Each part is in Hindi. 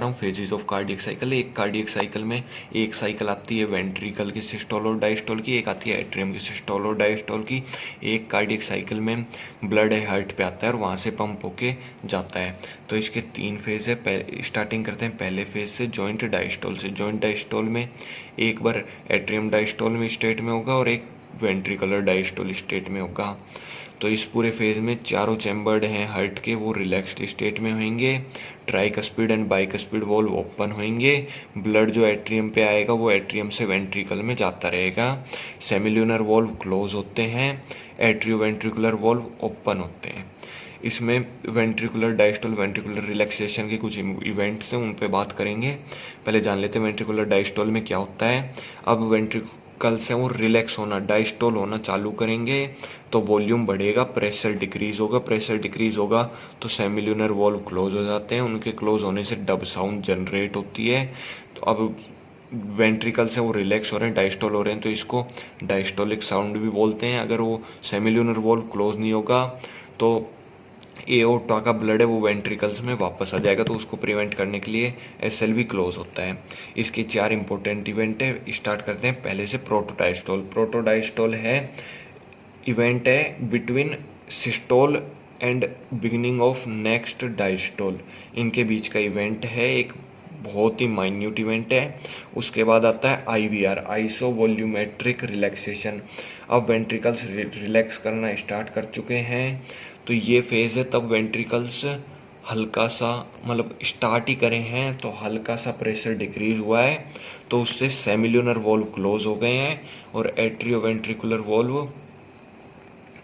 रहा हूँ फेजेस ऑफ कार्डियक साइकिल। एक कार्डियक साइकिल में एक साइकिल आती है वेंट्रिकल की सिस्टोल और डायस्टोल की, एक आती है एट्रियम की सिस्टोल और डायस्टोल की। एक कार्डियक साइकिल में ब्लड हार्ट पे आता है और वहाँ से पंप होके जाता है। तो इसके 3 फेज है। स्टार्टिंग करते हैं पहले फेज से, जॉइंट डायस्टोल से। जॉइंट डायस्टोल में एक बार एट्रियम डायस्टोल में स्टेट में होगा और एक वेंट्रिकुलर डायस्टोल स्टेट में होगा। तो इस पूरे फेज में चारों चैम्बर्ड हैं हार्ट के, वो रिलैक्स्ड स्टेट में होंगे। Tricuspid and bicuspid valve open होंगे। ब्लड जो एट्रियम पे आएगा वो एट्रियम से वेंट्रिकल में जाता रहेगा। सेमिल्यूनर वॉल्व क्लोज होते हैं, एट्रियो वेंट्रिकुलर वॉल्व ओपन होते हैं। इसमें वेंट्रिकुलर डायस्टोल वेंट्रिकुलर रिलैक्सेशन के कुछ इवेंट्स हैं, उन पे बात करेंगे। पहले जान लेते हैं वेंट्रिकुलर डायस्टोल में क्या होता है। अब वेंट्रिकल से वो रिलैक्स होना, डायस्टोल होना चालू करेंगे तो वॉल्यूम बढ़ेगा, प्रेशर डिक्रीज होगा। प्रेशर डिक्रीज होगा तो सेमिल्यूनर वॉल्व क्लोज हो जाते हैं, उनके क्लोज होने से डब साउंड जनरेट होती है। तो अब वेंट्रिकल से वो रिलैक्स हो रहे हैं, डायस्टोल हो रहे हैं, तो इसको डायस्टोलिक साउंड भी बोलते हैं। अगर वो सेमिल्यूनर वॉल्व क्लोज नहीं होगा तो एओर्टा का ब्लड है वो वेंट्रिकल्स में वापस आ जाएगा, तो उसको प्रिवेंट करने के लिए एसएलवी क्लोज होता है। इसके 4 इंपॉर्टेंट इवेंट है। स्टार्ट करते हैं पहले से प्रोटोडायस्टोल। प्रोटोडायस्टोल है इवेंट है between systole and beginning of next diastole. इनके बीच का इवेंट है, एक बहुत ही माइन्यूट इवेंट है। उसके बाद आता है आईवीआर, आइसो वॉल्यूमेट्रिक रिलैक्सेशन। अब वेंट्रिकल्स रिलैक्स करना स्टार्ट कर चुके हैं, तो ये फेज है तब वेंट्रिकल्स हल्का सा, मतलब स्टार्ट ही करे हैं तो हल्का सा प्रेशर डिक्रीज हुआ है, तो उससे सेमिल्यूनर वॉल्व क्लोज हो गए हैं और atrioventricular valve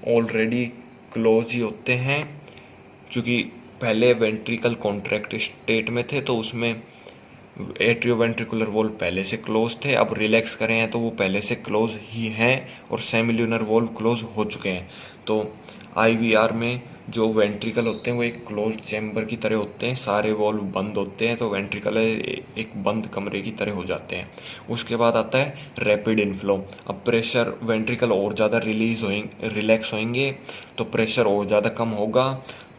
already close ही होते हैं, क्योंकि पहले वेंट्रिकल कॉन्ट्रैक्ट स्टेट में थे तो उसमें एट्रियोवेंट्रिकुलर वॉल्व पहले से क्लोज थे। अब रिलैक्स करें हैं तो वो पहले से क्लोज ही हैं और सेमिल्यूनर वॉल्व क्लोज हो चुके हैं। तो आईवीआर में जो वेंट्रिकल होते हैं वो एक क्लोज चैम्बर की तरह होते हैं, सारे वॉल्व बंद होते हैं, तो वेंट्रिकल एक बंद कमरे की तरह हो जाते हैं। उसके बाद आता है रैपिड इनफ्लो। अब प्रेशर वेंट्रिकल और ज़्यादा रिलैक्स होंगे तो प्रेशर और ज़्यादा कम होगा,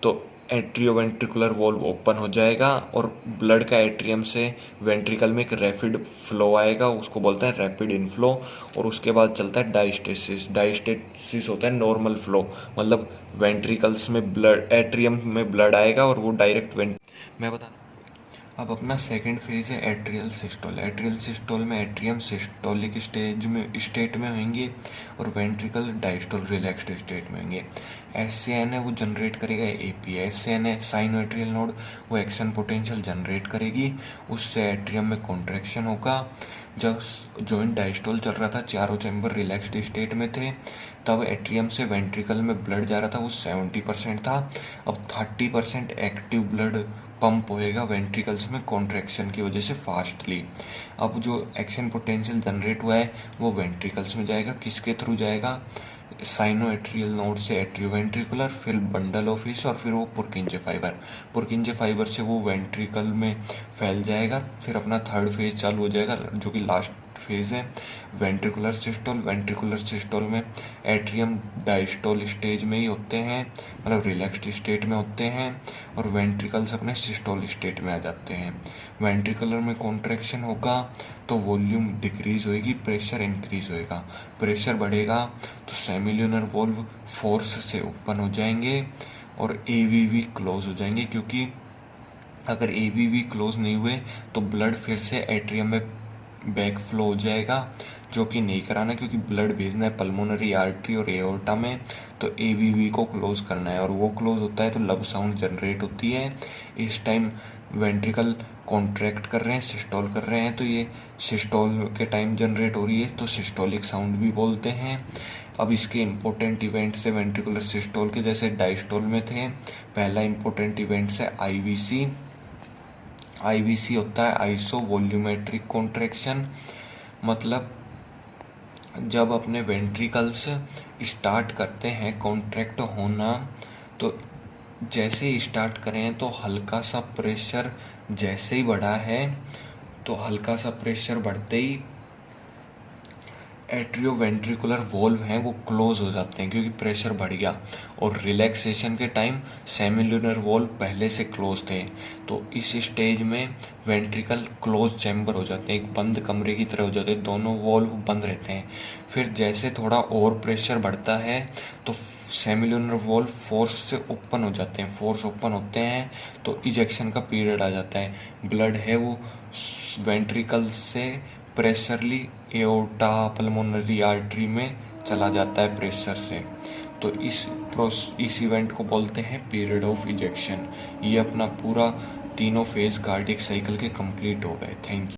तो एट्रियोवेंट्रिकुलर वॉल्व ओपन हो जाएगा और ब्लड का एट्रियम से वेंट्रिकल में एक रैपिड फ्लो आएगा, उसको बोलते हैं रैपिड इनफ्लो। और उसके बाद चलता है डायस्टेसिस। डायस्टेसिस होता है नॉर्मल फ्लो, मतलब वेंट्रिकल्स में ब्लड, एट्रियम में ब्लड आएगा और वो डायरेक्ट मैं बता। अब अपना सेकंड फेज है एट्रियल सिस्टोल। एट्रियल सिस्टोल में एट्रियम सिस्टोलिक स्टेट में होंगे और वेंट्रिकल डायस्टोल रिलैक्स्ड स्टेट में होंगे। एससीएन है वो जनरेट करेगा एपी। एससीएन है साइनोएट्रियल नोड, वो एक्शन पोटेंशियल जनरेट करेगी, उससे एट्रियम में कॉन्ट्रैक्शन होगा। जब जॉइंट डायस्टोल चल रहा था, चारों चैम्बर रिलैक्स्ड स्टेट में थे, तब एट्रियम से वेंट्रिकल में ब्लड जा रहा था, वो 70% था। अब 30% एक्टिव ब्लड पंप होएगा वेंट्रिकल्स में कॉन्ट्रैक्शन की वजह से फास्टली। अब जो एक्शन पोटेंशियल जनरेट हुआ है वो वेंट्रिकल्स में जाएगा, किसके थ्रू जाएगा, साइनोएट्रियल नोड से एट्रियोवेंट्रिकुलर, फिर बंडल ऑफिस और फिर वो पुरकिंजे फाइबर। पुरकिंजे फाइबर से वो वेंट्रिकल में फैल जाएगा। फिर अपना थर्ड फेज चालू हो जाएगा जो कि लास्ट फेज है वेंट्रिकुलर सिस्टोल। वेंट्रिकुलर सिस्टोल में एट्रियम डायस्टोल स्टेज में ही होते हैं, मतलब रिलैक्स्ड स्टेट में होते हैं, और वेंट्रिकल्स अपने सिस्टोल स्टेट में आ जाते हैं। वेंट्रिकुलर में कॉन्ट्रैक्शन होगा तो वॉल्यूम डिक्रीज होएगी, प्रेशर इंक्रीज होएगा। प्रेशर बढ़ेगा तो सेमिल्यूनर वॉल्व फोर्स से ओपन हो जाएंगे और एवीवी क्लोज हो जाएंगे, क्योंकि अगर एवीवी क्लोज नहीं हुए तो ब्लड फिर से एट्रियम में बैक फ्लो हो जाएगा, जो कि नहीं कराना, क्योंकि ब्लड भेजना है पल्मोनरी आर्टरी और एओर्टा में, तो एवीवी को क्लोज करना है, और वो क्लोज होता है तो लब साउंड जनरेट होती है। इस टाइम वेंट्रिकल कॉन्ट्रैक्ट कर रहे हैं, सिस्टोल कर रहे हैं, तो ये सिस्टोल के टाइम जनरेट हो रही है, तो सिस्टोलिक साउंड भी बोलते हैं। अब इसके इम्पोर्टेंट इवेंट्स है वेंट्रिकुलर सिस्टोल के, जैसे डायस्टोल में थे। पहला इम्पोर्टेंट इवेंट्स है आईवीसी। आईवीसी होता है आइसो वॉल्यूमेट्रिक कॉन्ट्रैक्शन, मतलब जब अपने वेंट्रिकल्स स्टार्ट करते हैं कॉन्ट्रैक्ट होना, तो जैसे ही स्टार्ट करें तो हल्का सा प्रेशर जैसे ही बढ़ा है, तो हल्का सा प्रेशर बढ़ते ही एट्रियोवेंट्रिकुलर वॉल्व हैं वो क्लोज हो जाते हैं क्योंकि प्रेशर बढ़ गया, और रिलैक्सेशन के टाइम सेमिलुनर वॉल्व पहले से क्लोज थे। तो इस स्टेज में वेंट्रिकल क्लोज चैम्बर हो जाते हैं, एक बंद कमरे की तरह हो जाते हैं, दोनों वॉल्व बंद रहते हैं। फिर जैसे थोड़ा और प्रेशर बढ़ता है तो सेमिलुनर वॉल्व फोर्स से ओपन हो जाते हैं, फोर्स ओपन होते हैं तो इजेक्शन का पीरियड आ जाता है। ब्लड है वो वेंट्रिकल से प्रेशरली एओर्टा पल्मोनरी आर्टरी में चला जाता है प्रेशर से। तो इस इवेंट को बोलते हैं पीरियड ऑफ इजेक्शन। ये अपना पूरा तीनों फेज कार्डियक साइकिल के कंप्लीट हो गए। Thank you.